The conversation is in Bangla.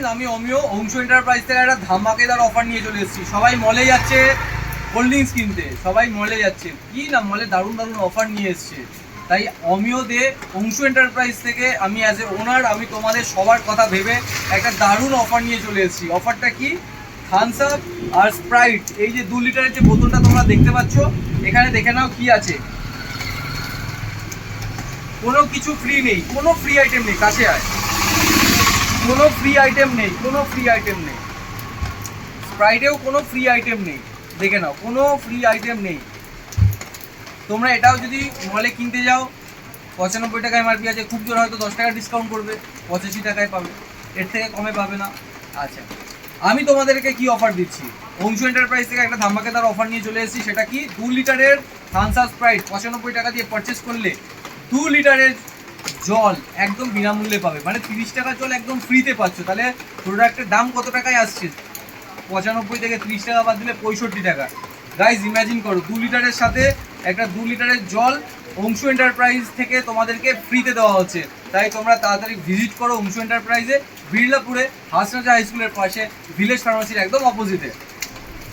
গাইজ, আমি অমিও অংশ এন্টারপ্রাইজ থেকে একটা ধামাকেদার অফার নিয়ে চলে এসেছি। সবাই মলে যাচ্ছে কোল্ড ড্রিঙ্কস কিনতে, সবাই মলে যাচ্ছে, কি না মলে দারুণ দারুণ অফার নিয়ে এসছে। তাই অমিও দে অংশ এন্টারপ্রাইজ থেকে আমি অ্যাজ এ ওনার আমি তোমাদের সবার কথা ভেবে একটা দারুণ অফার নিয়ে চলে এসেছি। অফারটা কি? থামস আপ আর স্প্রাইট, এই যে 2 লিটারের যে বোতলটা তোমরা দেখতে পাচ্ছ, এখানে দেখে নাও কি আছে। কোনো কিছু ফ্রি নেই, কোনো ফ্রি আইটেম নেই, কাছে আয়। কোনো ফ্রি আইটেম নেই, কোনো ফ্রি আইটেম নেই। স্প্রাইটেও কোনো ফ্রি আইটেম নেই, দেখে নাও, কোনো ফ্রি আইটেম নেই। তোমরা এটাও যদি মলে কিনতে যাও 95 টাকা এমআরপি আছে, খুব জোর হয়তো 10 টাকা ডিসকাউন্ট করবে, 85 টাকায় পাবে, এর থেকে কমে পাবে না। আচ্ছা, আমি তোমাদেরকে কি অফার দিচ্ছি, অংশ এন্টারপ্রাইজ থেকে একটা ধামাকেদার অফার নিয়ে চলে এসেছি। সেটা কি? 2 লিটারের থামস আপ স্প্রাইট 95 টাকা দিয়ে পারচেস করলে 2 লিটারের জল একদম বিনামূল্যে পাবে, মানে 30 টাকা জল একদম ফ্রিতে পাচ্ছ। তাহলে প্রোডাক্টের দাম কত টাকায় আসছে? 95 থেকে 30 টাকা বাদ দিলে 65 টাকা। গাইজ ইম্যাজিন করো, 2 লিটারের সাথে একটা 2 লিটারের জল অংশ এন্টারপ্রাইজ থেকে তোমাদেরকে ফ্রিতে দেওয়া হচ্ছে। তাই তোমরা তাড়াতাড়ি ভিজিট করো অংশ এন্টারপ্রাইজে, বিড়লাপুরে হাসনাজা হাই স্কুলের পাশে, ভিলেজ ফার্মাসির একদম অপোজিটে।